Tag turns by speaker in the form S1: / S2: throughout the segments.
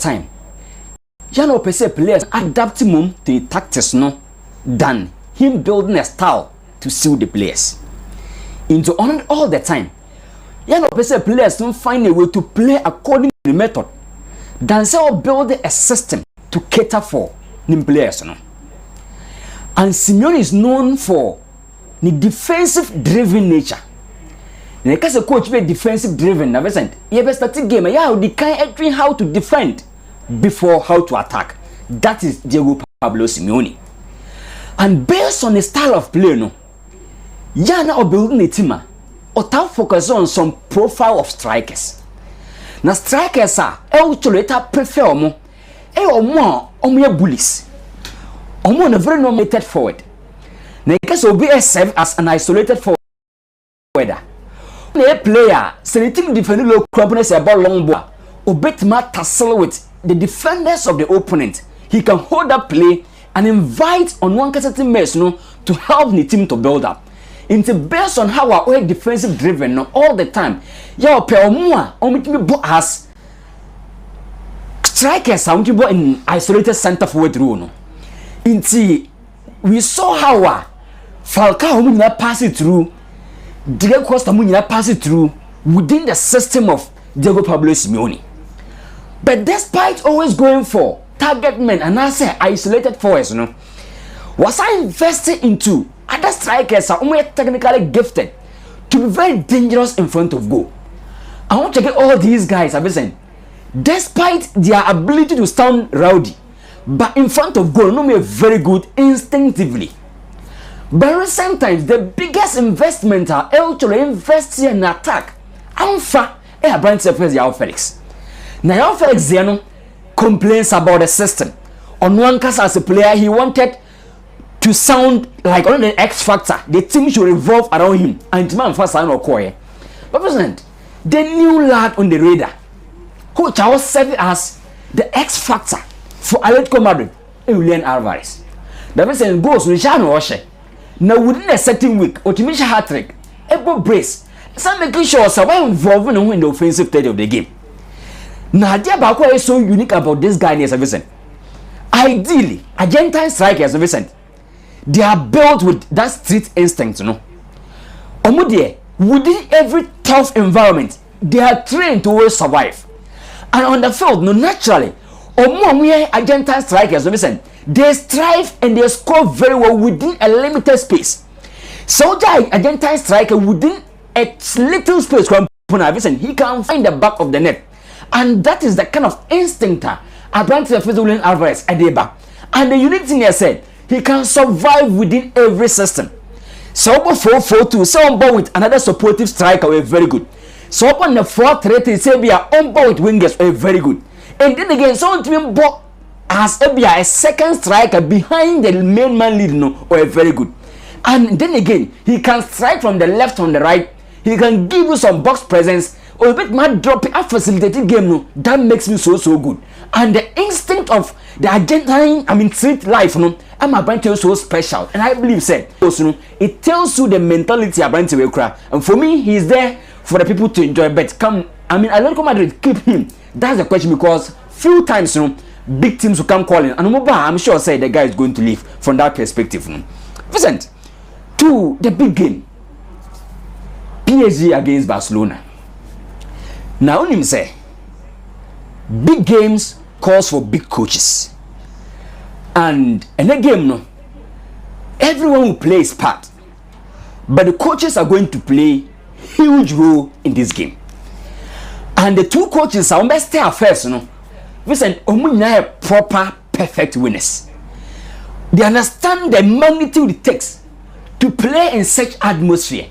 S1: time, you know, players adapt to the tactics no than him building a style to suit the players. Into all the time, you know, players don't find a way to play according to the method than say build a system to cater for the players. No? And Simeone is known for the defensive driven nature. Because a coach be defensive driven, na Vincent. You best start game. Yeah, the kind of how to defend before how to attack. That is Diego Pablo Simeone. And based on the style of play, no, yeah, now building a team, or focus on some profile of strikers. Now strikers are actually prefer more, bullies, or a very nominated forward. Now because will be serve as an isolated forward. A player, selecting defending low crabness about long ball, or bet tussle with the defenders of the opponent. He can hold up play and invite on one certain mess no to help the team to build up. It's based on how our defensive driven no, all the time. Your per more as strikers are in isolated center forward rule. No. We saw how Falcao pass it through. Diego Costa pass it through within the system of Diego Pablo Simeone. But despite always going for target men and I say isolated forwards, you know, was I invested into other strikers are only technically gifted to be very dangerous in front of goal. I want to get all these guys, despite their ability to stand rowdy, but in front of goal, no, very good instinctively. But recent times, the biggest investment are actually investing in attack. Alpha, Brian Tefes, Yao Felix. Now, Yao Felix Zeno complains about the system. On one case, as a player, he wanted to sound like on the X Factor. The team should revolve around him. And man, first sign or core. But President, the new lad on the radar, coach, I was serving as the X Factor for Atletico Madrid, Julian Alvarez. The person goes with Jean Roche. Now within a certain week, Otimisha hat-trick, able brace, some making sure someone involved in the offensive third of the game. Now, Diabako is so unique about this guy, as a Vincent. Ideally, Argentine strikers, as Vincent, they are built with that street instinct, you know. Omudie, within every tough environment, they are trained to always survive. And on the field, no, naturally, Argentine strikers, as Vincent, they strive and they score very well within a limited space. So the Argentine striker within a little space, he can find the back of the net. And that is the kind of instinct Abrante Julian Alvarez at the back. And the unique thing I said, he can survive within every system. So 4-4-2, so on board with another supportive striker, we're very good. So on the 4-3-3, say we are on board with wingers, we're very good. And then again, so on to as a second striker behind the main man lead, no, or very good. And then again, he can strike from the left, from the right. He can give you some box presence, or a bit mad dropping a facilitated game, no. That makes me so good. And the instinct of the Argentine, street life, no, I'm about to so special. And I believe, said, it tells you the mentality of Brent Wekra. And for me, he's there for the people to enjoy. But Atletico Madrid keep him. That's the question, because few times, you know, big teams will come calling, and I'm sure say the guy is going to leave from that perspective. Vincent, to the big game, PSG against Barcelona. Now, him say, big games calls for big coaches, and in a game, no, everyone will play his part, but the coaches are going to play huge role in this game, and the two coaches are best stay first, you know. Listen, proper, perfect winners. They understand the magnitude it takes to play in such atmosphere.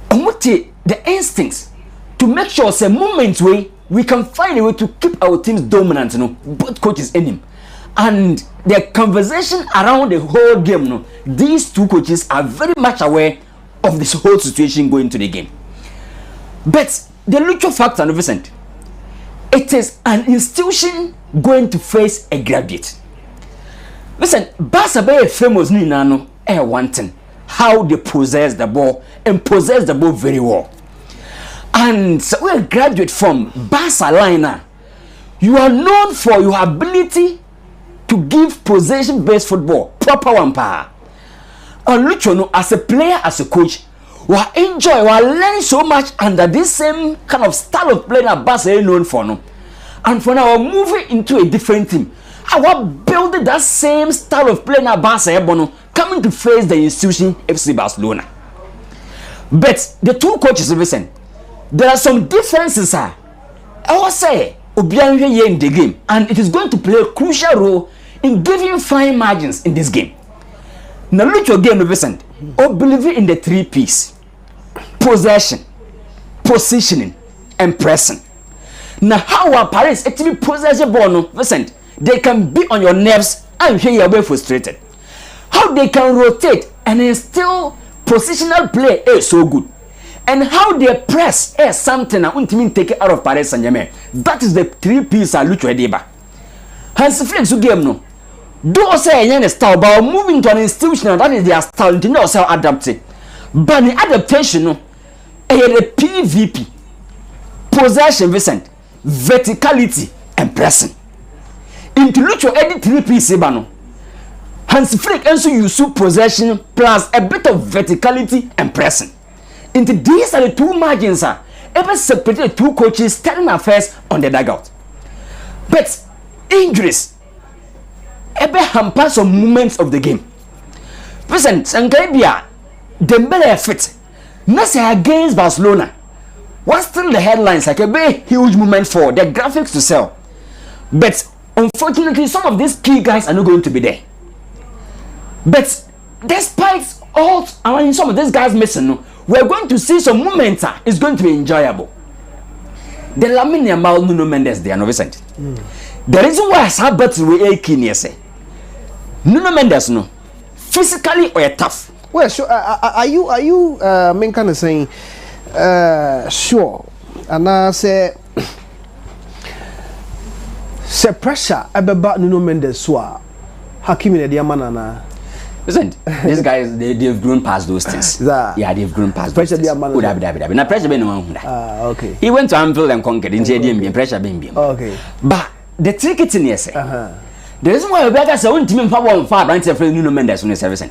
S1: The instincts to make sure the moments where we can find a way to keep our teams dominant, you know, both coaches in him. And the conversation around the whole game, you know, these two coaches are very much aware of this whole situation going to the game. But the Lucho factor, Vincent, it is an institution going to face a graduate. Listen, Barca be famous ni nano one thing, how they possess the ball and possess the ball very well. And so we graduate from Barcelona. you are known for your ability to give possession-based football, proper one pa. And Lucho, as a player, as a coach, we enjoy, we learn so much under this same kind of style of play that Barca is known for. No? And for now, we're moving into a different team. I want building that same style of play that Barca is coming to face the institution FC Barcelona. But the two coaches, listen, there are some differences. I will say, Obianwe in the game, and it is going to play a crucial role in giving fine margins in this game. Now, look your game, listen. I believe in the 3 P's: possession, positioning, and pressing. Now, how are Paris actually possession ball? No, listen, they can be on your nerves and hear you be frustrated. How they can rotate and instill positional play is so good. And how they press is something that won't take it out of Paris Saint-Germain. That is the 3 P's I look at Deba. Hans Flex game no. Do say any style, but moving to an institution that is their style, you know, so adapted. But the adaptation, no, the PVP, possession, Vincent, verticality, and pressing. Into which you edit 3 P's, no. Hans Flick also use possession plus a bit of verticality and pressing. Into these are the two margins, ever separated 2 coaches standing affairs on the dugout. But injuries ever hamper some moments of the game. Listen, Sankaribia, Dembele fit. Not against Barcelona. What's still the headlines like a big huge moment for the graphics to sell. But unfortunately, some of these key guys are not going to be there. But despite all, I mean, some of these guys missing, we're going to see some moments. It's going to be enjoyable. The Lamine Yamal, Nuno Mendes, they are no Vicent. The reason why I saw better with a key say Nuno Mendes, no, physically or tough.
S2: Well, sure. Are you main kind of saying, sure, and I say pressure about Nuno Mendes, so Hakimi the Diamana.
S1: Listen, these guys they've grown past those things. Yeah, they've grown past
S2: pressure
S1: those things. Now pressure being
S2: okay.
S1: He went to Anfield and conquered in JDM pressure being.
S2: Okay.
S1: But the trick it's in here say. The reason why Rebecca said one team for far branch of Nuno Mendes on the service.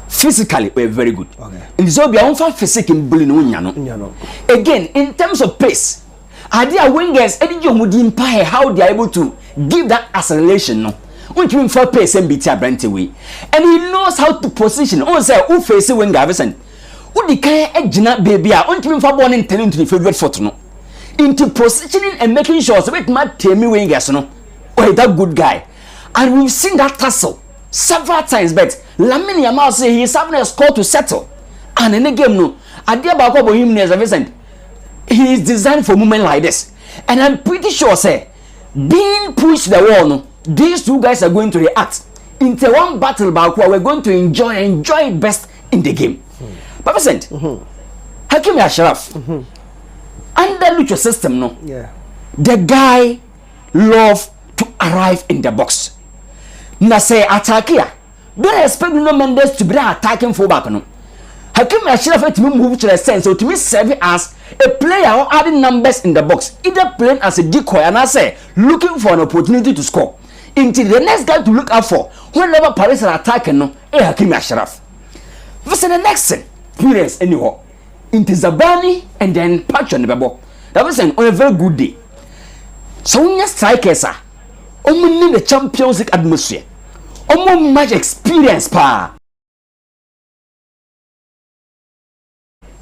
S1: Physically, we're very good.
S2: Okay.
S1: And so be on for physical in bullying no. Again, in terms of pace, are there wingers any Jomudin Pie how they are able to give that acceleration no? When for pace and beat Brent away. And he knows how to position. On say who face when Gavison. Who the kind of baby are on team for born and telling to the favorite photo no. Into positioning and making sure so it might tell me wingers no. Oh, that good guy. And we've seen that tussle several times, but Lamine Yamal say he's having a score to settle. And in the game, no, Adia Bakobo him as a Vincent. He is designed for movement like this. And I'm pretty sure, say, being pushed the wall, no, these 2 guys are going to react into one battle back where we're going to enjoy it best in the game. But Vincent, Hakimi Ashraf, under Lucho system, no, the guy love to arrive in the box. Na say attack here. Don't expect Nuno Mendes to be attacking fullback no. Hakimi Ashraf to move to the sense so to me serve as a player or adding numbers in the box, either playing as a decoy and I say looking for an opportunity to score. Until the next guy to look out for whenever Paris are attacking no, Hakimi Ashraf. What's the next thing? Players anyhow. Into Zabani and then Patch on the ball. That was on a very good day. So when you strikers are only the Champions League atmosphere. Omo much experience pa.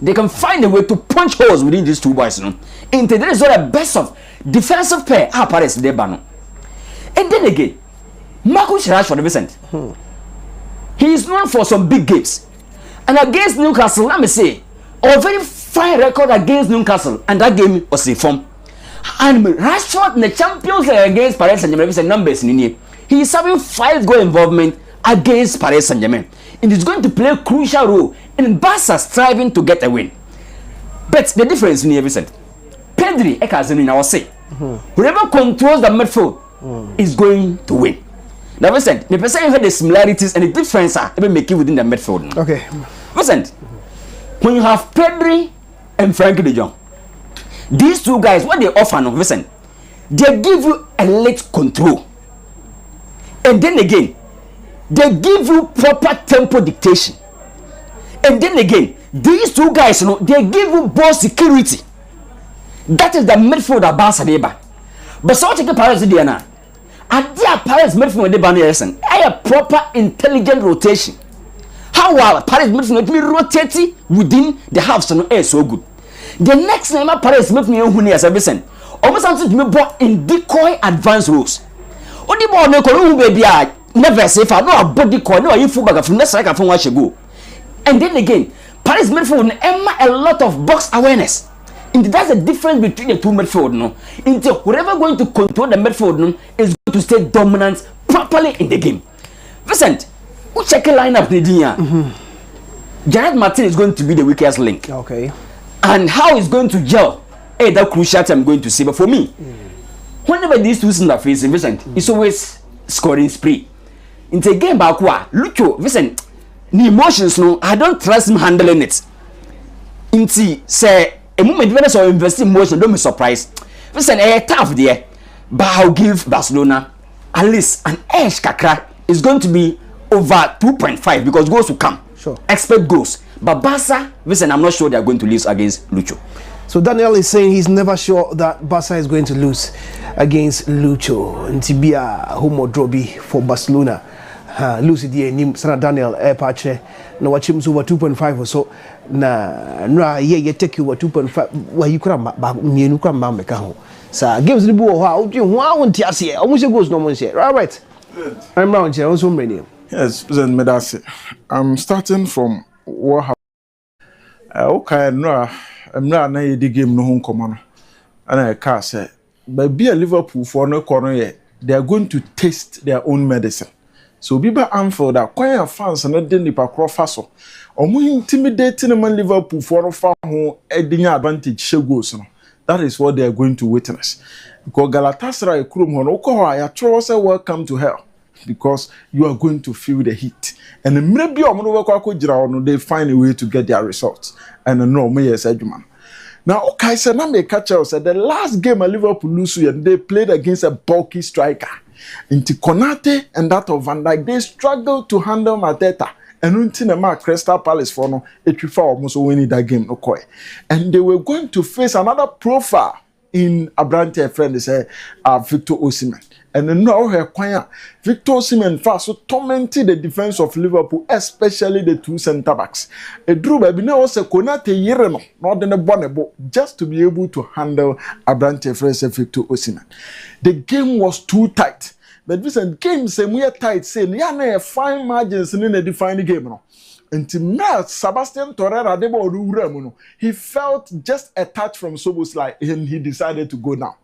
S1: They can find a way to punch holes within these 2 boys, no. Into there is all the best of defensive pair Paris de Bano. And then again, Marcus Rashford Vincent. He is known for some big games. And against Newcastle, let me say, a very fine record against Newcastle, and that game was a form. And Rashford in the Champions League against Paris Saint-Germain numbers in here. He is having 5 goal involvement against Paris Saint-Germain. And it's going to play a crucial role in Barca striving to get a win. But the difference in here, Vincent, Pedri, I will say, whoever controls the midfield is going to win. Now, Vincent, the person had the similarities and the difference are even making within the midfield.
S2: Okay.
S1: Vincent, when you have Pedri and Frankie de Jong, these 2 guys, what they offer, no, listen, they give you elite control. And then again, they give you proper tempo dictation. And then again, these two guys, you know, they give you ball security. That is the midfield of Barcelona. But so take the Paris Diana. And their Paris midfield de Banderson. A proper intelligent rotation. How well Paris midfield me rotate within the half so good. The next name Paris midfield who near servicing. Almost something to me brought in decoy advanced rules. Only more no baby never say for no body decoy no you fullback from next striker from watch go. And then again, Paris midfield a lot of box awareness. And that's the difference between the two midfield, no. Into whoever going to control the midfield, no, is going to stay dominant properly in the game. Vincent, who check a lineup Nidia? Gerard Martin is going to be the weakest link.
S2: Okay.
S1: And how he's going to gel? Hey, that crucial time I'm going to say. But for me, whenever these two are facing, Vincent, it's always scoring spree. Into a game back, Lucho, Vincent, the emotions, no, I don't trust him handling it. Into say. A moment when I invest in motion, don't be surprised. Listen, tough there, but I'll give Barcelona at least an edge. Kakra is going to be over 2.5 because goals will come.
S2: Sure. Expect
S1: goals. But Barca, listen, I'm not sure they're going to lose against Lucho.
S2: So Daniel is saying he's never sure that Barca is going to lose against Lucho. And to be a homo drobi for Barcelona. Lucy the name Sana Daniel Airpache. No watch him over 2.5 or so. Na ye take you over 2.5. Well, you could have me no come back home. So games the ball how you want to see almost goes no one say. Right. I'm round here also many.
S3: Yes, President Medasi. I'm starting from what happened. Okay, I'm not the game no home command. And I can't say, but be a Liverpool for no corner, they are going to taste their own medicine. So Biba Anfield that quite fans and not the Pacro Faso. Or more intimidating man Liverpool for a far home adding advantage she goes. That is what they are going to witness. Because Galatasaray Krum Honokoa, I trust a welcome to hell. Because you are going to feel the heat. And maybe they find a way to get their results. And no me as Edgeman. Now, okay, so now me catch out said the last game at Liverpool lose and they played against a bulky striker. Into Konate and that of Van Dijk, they struggled to handle Mateta. And until the Crystal Palace for no, it prefer almost winning that game, no koi. And they were going to face another profile in Abrante friend, they say, Victor Osimhen. And then now her choir, Victor Osimhen fast so tormented the defense of Liverpool, especially the two centre backs. A drew by now also Konate Yereno, not in a bonnet, just to be able to handle Abrante friend, Victor Osimhen. The game was too tight. But Vincent game say we are tight, saying yeah, fine margins in a defined game. No? Until Sebastian Torreira, he felt just a touch from Szoboszlai and he decided to go down.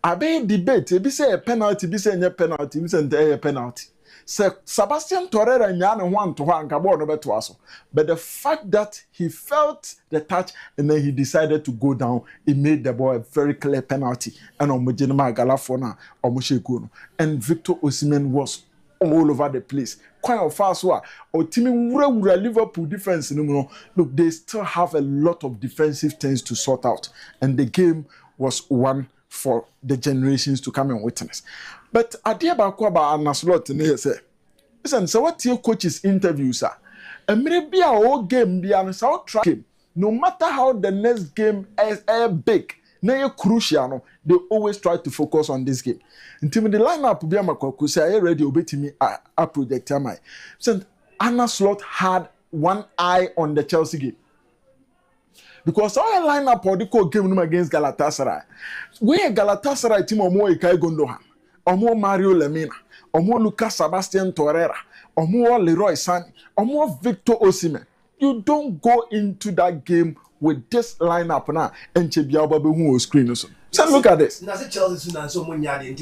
S3: I be debate, be say a penalty, be say a penalty, be say a penalty. So Sebastian Torreira and Yana one to one to us. But the fact that he felt the touch and then he decided to go down, it made the boy a very clear penalty. And Omojinama Galafona Omoshekuno. And Victor Osimhen was all over the place. Quite fast or Timmy Liverpool defense. Look, they still have a lot of defensive things to sort out. And the game was one for the generations to come and witness. But Adia Bakwaba and Naslot say, listen, so what your coach's interviews are? And maybe our whole game be an out track game. No matter how the next game is big, na crucial, they always try to focus on this game. Until the lineup be a say, I ready obey me a project. Listen, Arne Slot had one eye on the Chelsea game. Because our lineup or the game against Galatasaray, we Galatasaray team or more Ilkay Gundogan. Or more Mario Lemina, or more Lucas Sebastian Torreira, or more Leroy Sané, or more Victor Osimhen. You don't go into that game with this lineup now and Chebiababu who will screen. So look at this.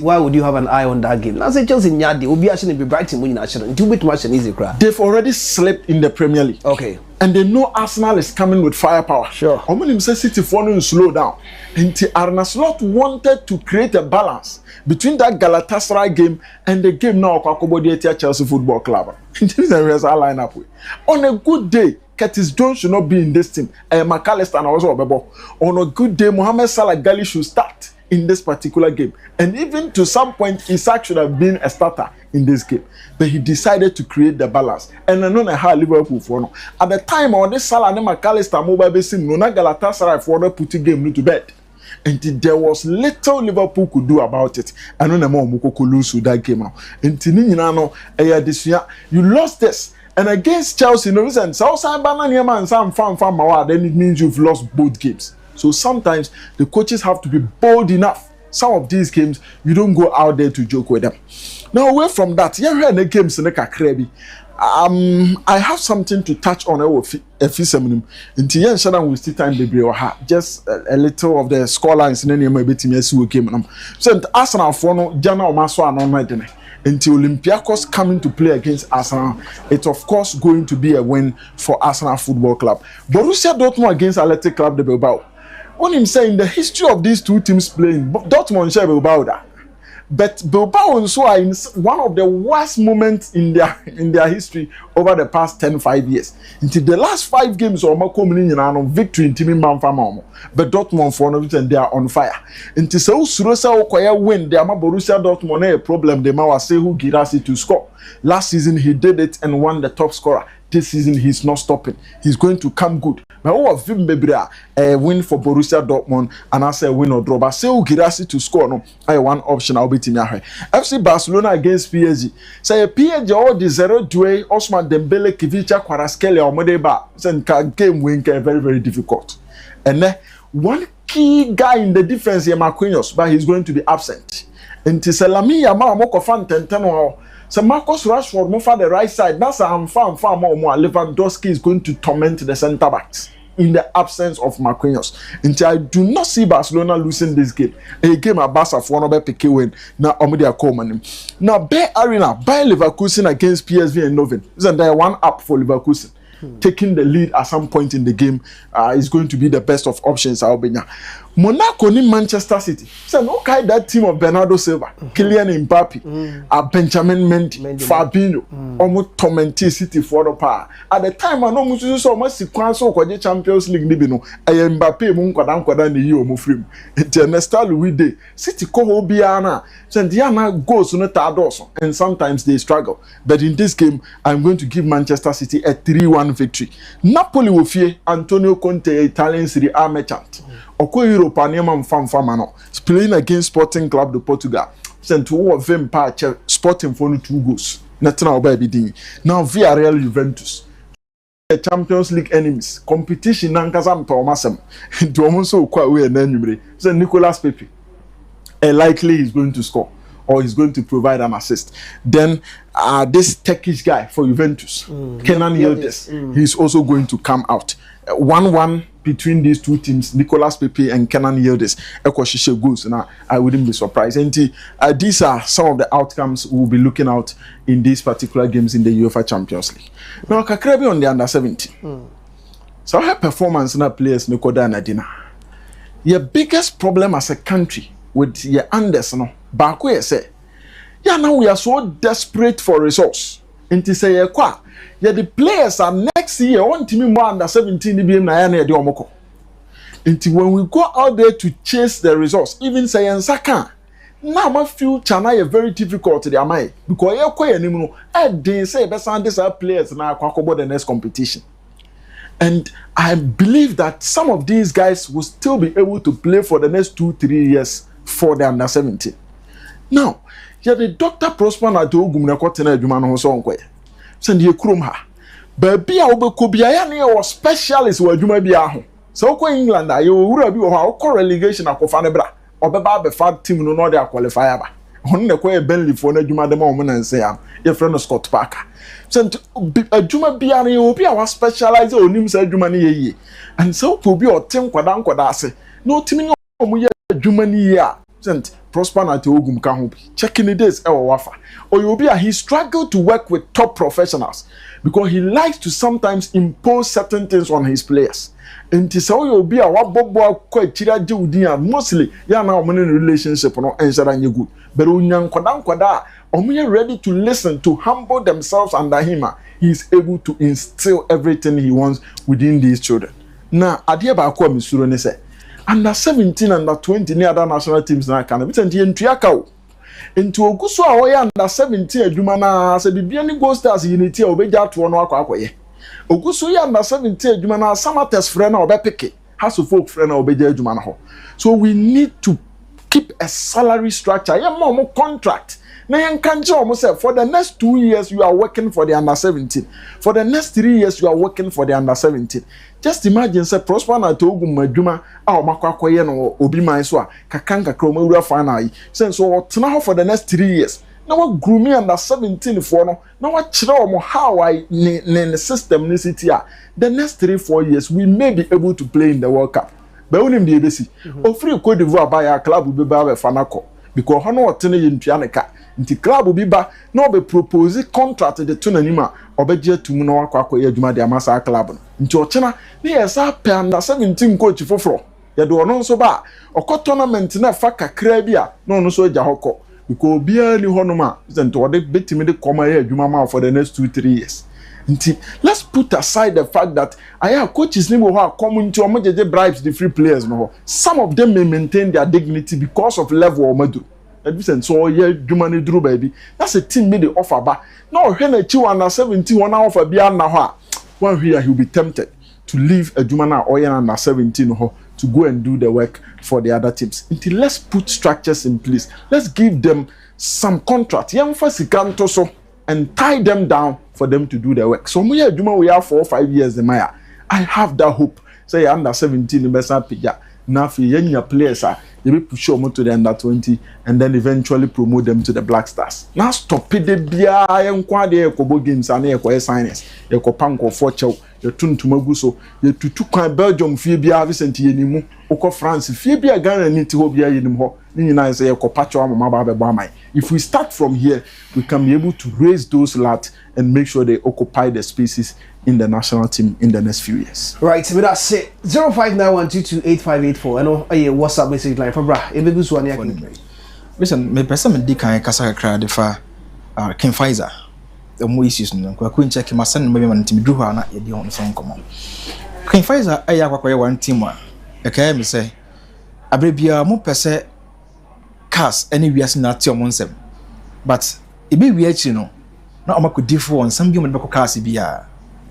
S2: Why would you have an eye on that game? Now say Chelsea Nyadi will be actually be Brighton winning national. Do bit much an easy crowd.
S3: They've already slept in the Premier League.
S2: Okay.
S3: And they know Arsenal is coming with firepower.
S2: Sure.
S3: Omonim say City for slow down. And Arne Slot wanted to create a balance between that Galatasaray game and the game now Kwakobodi Chelsea Football Club. This is a lineup way. On a good day, Curtis Jones should not be in this team. McAllister and also Obebo. On a good day, Mohamed Salah Gali should start. in this particular game. And even to some point, Isak should have been a starter in this game. But he decided to create the balance. And I know how Liverpool for no. At the time, on this Salah and McAllister mobile basin, no Galatasaray for the put the game to bed. And there was little Liverpool could do about it. I know more Moko could lose with that game now. And Tininano, this year, you lost this. And against Chelsea, no reason. Southside Banana and some fan, then it means you've lost both games. So sometimes the coaches have to be bold enough. Some of these games, you don't go out there to joke with them. Now, away from that, the games in the I have something to touch on a few seminum. Until yen shadow will still time the just a little of the scorelines in any of my betting yes who came. So Arsenal for no Jana or Maswa and on until Olympiacos coming to play against Arsenal, it's of course going to be a win for Arsenal Football Club. Borussia Dortmund against Athletic Club de Bilbao. When him saying the history of these two teams playing, Dortmund share Bilbao that. But Bilbao also are in one of the worst moments in their history over the past 5 years. Until the last 5 games, victory in Timmy Manfama. But Dortmund for no reason they are on fire. Until so Surosa Okoye win, the Borussia Dortmund a problem. They might say who Girassi to score. Last season he did it and won the top scorer. This season he's not stopping. He's going to come good. Now all of him maybe a win for Borussia Dortmund and I say a win or draw. But say Girassi to score no. I one option I'll be in FC Barcelona against PSG. Say PSG all the 0-2 Ousmane Dembele, Kivicha, Kvaratskhelia or Modeba. Send game win very very difficult. And then one key guy in the defense here Marquinhos, but he's going to be absent. And Tiselami Yama Moko fan 10 so Marcus Rashford move for the right side. That's I'm far more. Lewandowski is going to torment the centre backs in the absence of Marquinhos. Until I do not see Barcelona losing this game. A game at Barca for another PK win. Now Omedia Coleman. Now Bay Arena, Bayer Leverkusen against PSV and Noven. Isn't there one up for Leverkusen? Taking the lead at some point in the game is going to be the best of options. Albania. Monaco ni Manchester City. So no kind that team of Bernardo Silva, Kylian Mbappe, Benjamin Mendy, Fabinho, almost tormented City for the power. At the time, I know much so much sequence of the Champions League. Nibino, Mbappe Munkadan the year of frame. International Louis Day, City Koho Biana, Sandiana goes on a Tardos, and sometimes they struggle. But in this game, I'm going to give Manchester City a 3-1 victory. Napoli will fear Antonio Conte, Italian Serie A merchant. Oko Europe and Famano playing against Sporting Club de Portugal. Sent two of them patch Sporting for 2 goals. Nothing about be now Villarreal Juventus. The Champions League enemies competition Nankazam Thomasem. To almost so quite way and then so Nicolas Pepe. Likely he's going to score or he's going to provide an assist. Then this Turkish guy for Juventus, Kenan Yildiz, he's also going to come out. 1-1 between these two teams, Nicolas Pepe and Kenan Yildiz. Ekoshishe goals. Now I wouldn't be surprised. And these are some of the outcomes we'll be looking out in these particular games in the UEFA Champions League. Now Kakrebi on the under 17. So her performance in our players Nikoda Nadina. Your biggest problem as a country with your unders no baako say yeah now we are so desperate for results nti say yeah the players are next year on team more under 17 BM na ya na de omoko nti when we go out there to chase the results even say nsaka na ma future na very difficult to the amai because ye kwa anim no dey say be sound these players na akwakobo the next competition. And I believe that some of these guys will still be able to play for the next 2-3 years for the under 17. Now, yeah, the Dr. Prosper na do gumna kwatena adwuma no so nkwe. Send ye krom ha. Ba bia obeko bia ya na was specialist wa adwuma bia ho. So kwa England ayo wura bi wo ha ko relegation akofa ne bra. Obeba be fa team no no dey qualify ba. Hon ne kwa Burnley for na adwuma dem o mo na nse ya. Your friend Scott Parker. Sent adwuma bia na obi a was specialize onim sa adwuma ne ye. And so ko bi o tem kwada ase. No timi no mo ye adwuma ne ye a. Sent Prosper na te ogum ka ho. Checking this e wo wafa. Oyobia he struggled to work with top professionals because he likes to sometimes impose certain things on his players. And so Oyobia wa bobo kwa chira je udin mostly ya na omo relationship no ensure anye good. But onyan kwada omo ready to listen, to humble themselves under him. He is able to instill everything he wants within these children. Now adie ba kwa misuro ne say under 17 under 20 near other national teams na kan bi senti entuaka o enti oguso a woyɛ under 17 adwuma na se bibia ni Gold Stars unity a obegya to no akwakoye oguso yɛ under 17 adwuma na Samatex frɛ na obepeke Hasso folk frɛ na obegya adwuma na ho. So we need to keep a salary structure. Yeah, more contract. Now you can say for the next 2 years you are working for the under 17. For the next 3 years you are working for the under 17. Just imagine say Prosper na togu madwuma a o makwakoye no obi man so a kakanka kroma wura final yi. Say so otena for the next 3 years. Now what grooming under 17 for no. Now what chira how I ne system ni city a. The next 3-4 years we may be able to play in the World Cup. But when the ebesi o free Cote d'Ivoire by a club will be ba fanako because hono otene yentua ne ka nti club will be ba na be propose contract de to nanima obeje tumu na wakwakoye adwuma de amasa club no nti ochena na yesa pe under 17 coach foforo ye de ono nso ba okọ tournament na fa kakra bi a na ono so agya hokọ because bia ni hono ma nti ode betimi de koma ye adwuma ma for the next 2-3 years. Let's put aside the fact that I have coaches who are coming to omojeje bribes the free players no. Some of them may maintain their dignity because of level or medu. And so yeah, Jumani Drew baby. That's a team made the offer back. Now when a child under 17 1 offer beyond now, one here he'll be tempted to leave a Jumana or under 17 to go and do the work for the other teams. Until let's put structures in place. Let's give them some contract. Young first so and tie them down for them to do the work. So we have 4 or 5 years the Maya. I have that hope. Say under 17 in Bessa Pija. Now for young players you will push them to the under 20 and then eventually promote them to the Black Stars. Now stop it the bia and quade kobo games and signings. You panko for chow, you tun to Maguso, you to Belgium Fibia Vicente Yenimu, Oko France, Fibia Ghana need to hobia Yenimo. If we start from here, we can be able to raise those lads and make sure they occupy the spaces in the national team in the next few years.
S2: Right, so that's it. 0591228584. I know a WhatsApp message line for bra.
S4: Listen, me person me di kan kasa kakra de fa King Pfizer. The more issues no kwa ku check ma send me man timi duho na ye di on so nkomo. King Pfizer aya kwakwa one team a e kai me say abrebia mo pese cars any we as na ti omonsem. But e be we achi no na o makodi for on some bi mo be cars bia.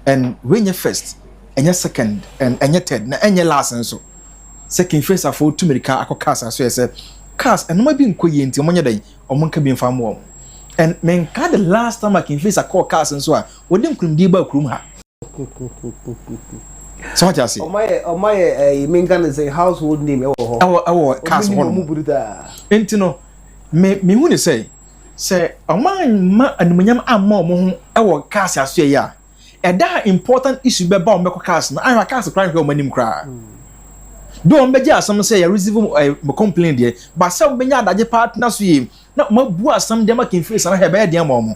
S4: And when you first, and you second, and you third, and you last, and so second phase of 4 car, cars, as I said, cars, and no being quay into one day, or one can be farm warm. And men can't the last time I can face a call cars and so on, what them could be about room. So what I say?
S2: My main gun is a household name.
S4: Our cars one. Intino, me wouldn't say, a man and Minyam are more our cars as ya. And that important issue be about me cars. I have cars crying for money cry. Don't be just some say I receive a complaint there, but some be that partners with him. Not my boy some them can face and have bad mom.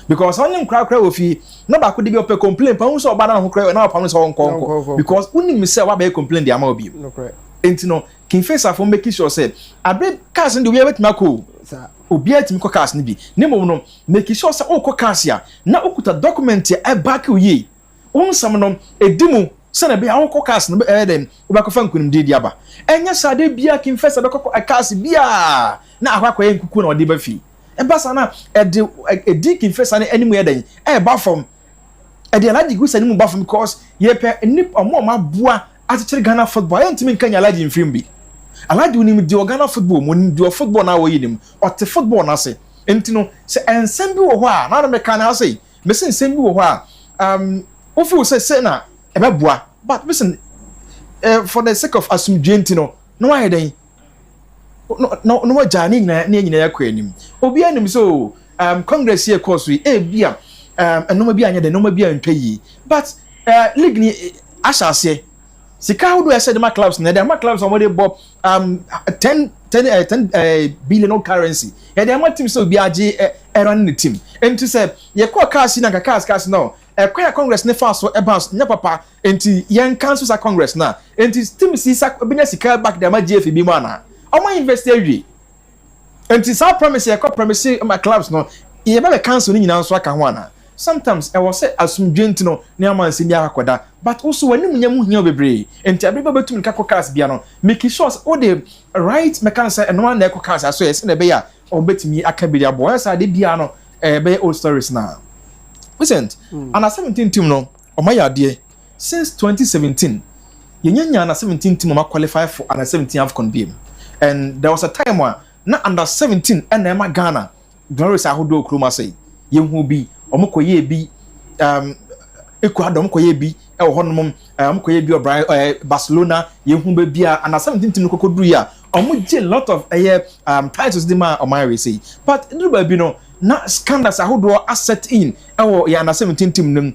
S4: Because on them cry with you, no back could be up a complaint, but also bad on cry and our parents on call. Because only me say what be complain the amount be. No correct. And you know, can face for making sure said I break cars in the way with my cool. Obi atimi ko cars ni bi nemo no make sure say o ko cars ya na okuta document e back ye onsam no edimu se na be a ko cars no dem o ba ko fa nkunim de aba enya sade bia kin first be ko cars bia na akwakwa nkuku na ode ba fi e ba sana e di kin first na animu eden e ba from e de alaji gusa ni mu ba from because ye pe nip omo ma boa atechire Ghana football entimi kan alaji mfim bi Aladi unim di Ghana football mo di football na wo yinim o te football na se entino se ensem bi wo ho a na me kan na say me se ensem bi wo ho a o fi say na e be boa but listen for the sake of asumdwe entino no why den no jani na nyina yakwa anim obi anim so congress here course we e bia enoma bia anya de enoma bia ntwa yi but league ni ashase Sika how do I say the clubs? Now the clubs are already bought 10 billion currency. And the team so be running the team. And to say you call cars in a cars now. Quite a congress ne fast so about ne papa enti young councils a congress now. And his team see sika back the GF bi mana. O ma invest every. And his promise you promise my clubs no. You be council ni nyina so aka ho ana. sometimes I was say asumdwe ntino ne amansi ni akoda but also when mu nyam hia bebre enti abreba betum nka cars bia no make sure all the right mechanism and one na cars aso yes na be ya obetimi aka bi abo esa de bia no be old stories na listen ana 17 team no omaya de since 2017 yenya na 17 team ma qualify for under 17 AFCON BM and there was a time where na under 17 and na Ghana glorious ahodo okroma say yehu bi omokoye bi Ecuador omokoye bi e wo honom omokoye bi Brian Barcelona yehu ba bia under 17 team kokoduru ya omoje lot of titles de ma omare say but nduru ba bi no na scandals ahodo asset in e ya under 17 team nim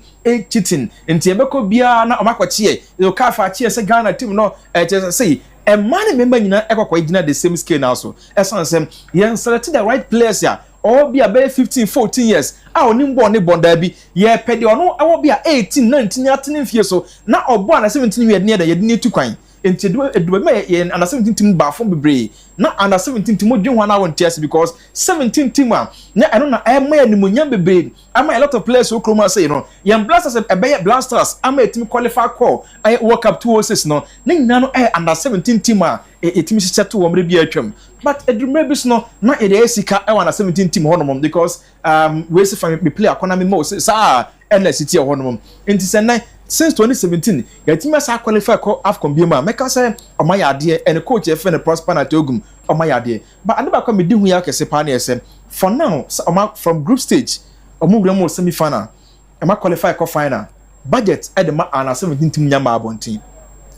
S4: cheating enti ebeko bia na omakwache yo ka fa che se Ghana team no say a man member nyina ekwakwai gina the same scale now so esan sem yen select the right players ya or be about 15 14 years onim bo ne bonda bi ye pede ono awo be 18 19 atene fie so na obo na 17 year ne da ye ne tu kwan enti edu me ye under 17 team ba fo bebre na under 17 team odwen ho na won ties because 17 team na I don't know am ya nimunyam bebre am a lot of players who come say no yen blasters e blasters am team qualify call World Cup 206 no na nyina no under 17 team team set to wo mre bi atwam but edumre bis no na e dey sika e wana 17 team honomom because we see from me play economy mo sa NST honomom enti se na since 2017 ya team asa qualify ko AFCON BM make say omaya ade and coach efe ne Prosper na Togum omaya ade but ade ba kwa me di hu ya kese pa na ese for now from group stage omugre mo semi final e qualify ko final budget e de ma ana 17 team nyama abontin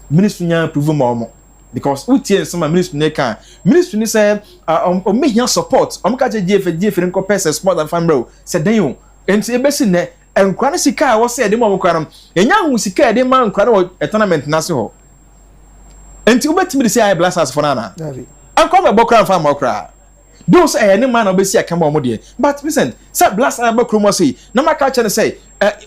S4: ministry nya approve mo because utie some ministry ne kan ministry ni say o mehia support o mka che GF nko pesa sport and family say den yo enti ebesi ne enkwa na sika wo say de mo nkwa no enya hu sika de ma nkwa no tournament na se ho enti ubetimi de say blasters for na ankwa me bokra fa mokra do say any man obesi akamba mo de but listen say blasters ba kromo say na maka che ne say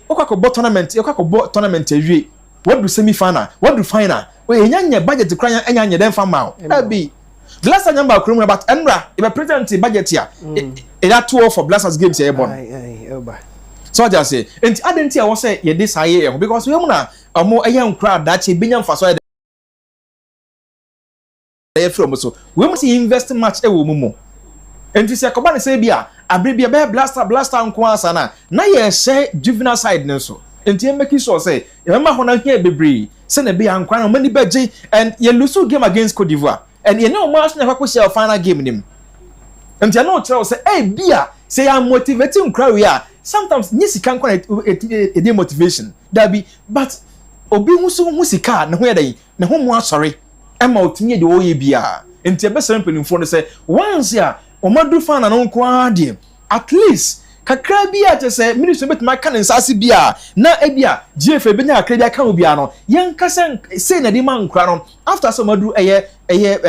S4: okakọ tournament awie what do semi final what do final we enya budget kran enya dem fa ma abi blasters nyamba kromo but enra e be present budget ya e that tour for blasters games e bon so just say and identity I was say ye this high because we na omo eyan crowd that che benya mfa so e from so we must invest much e wo mumo and you say ko ba say bia abre bia be blaster nko asa na ye share juvenile side nso and you make sure say e ma ho na hia bebre say na bia nkwa na mani beje and ye lose game against Cote d'Ivoire and you know match na kwa share final game nim and you know tell say bia say I'm motivating crowd ya sometimes nisika nkwa e motivation that be but obi husu musika na ho yedai na ho mu asori e ma otinye de oye bia enti ebe sere mpanimfo no say once ya omadu fan na nko ade at least kakra bia je say ministry betima kan nsase bia na ebia GF benya akra bia kan obia no yen kasa say na de man nkra no after so omadu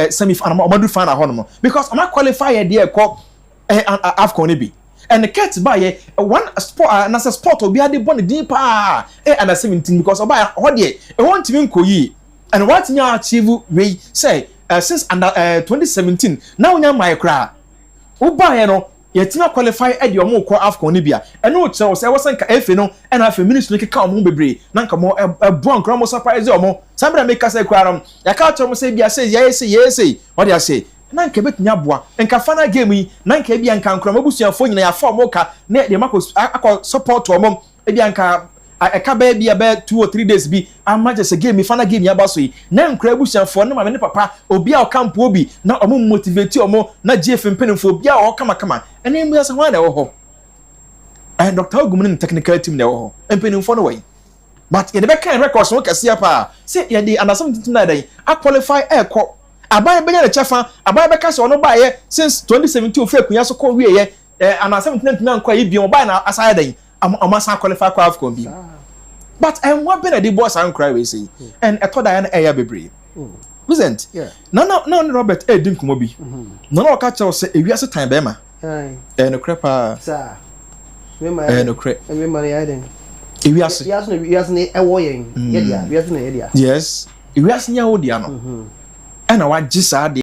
S4: semi final omadu fan na ho no because am qualify de e ko AFCON e bi and the cat by one sport and as a sport will be at the bonny deep under 17 because of by what ye want to yi and what you achieve we say since under 2017 now nya my cry uba ye no yet na qualify at your mo ko AFCON bia and no tell say was nka efe no and afi ministry ke ka mo bebre na nka mo bon kra mo surprise mo somebody make us say cry ya ka tell mo say bia say yes what you say na nke betnya boa nka final game yi na nke bia nka nkra mabusuafo nyina ya form oka na de mako akọ support omom bia nka eka ba bia ba 2 or 3 days bi amaje se game final game ya baso yi na nkra abusuafo na mama ne papa obi a okampo obi na omom motivate omo na GF mpenimfo obi a okama ene mu yasa ho na wo ho Dr. Ogumuni technical team na wo ho mpenimfo no way but ye de be kan records no kase pa say ye de under 17 na dan a qualify ko abai benya le chefa abai be kase ono ba ye since 2017 ofu akunya so ko wie ye ana 17 na nkwa yi bi o ba na asaya dan amasa qualify kwa AFCON bi but what been the boss and cry we say and I thought I an air bebre wasn't no Robert din kumo bi no o ka che o say ewiase time be ma no crepa sir no cre
S2: me mari aden
S4: ewiase
S2: ne ewo yen ye dia ewiase na ye dia
S4: yes ewiase nya wo dia no and I want just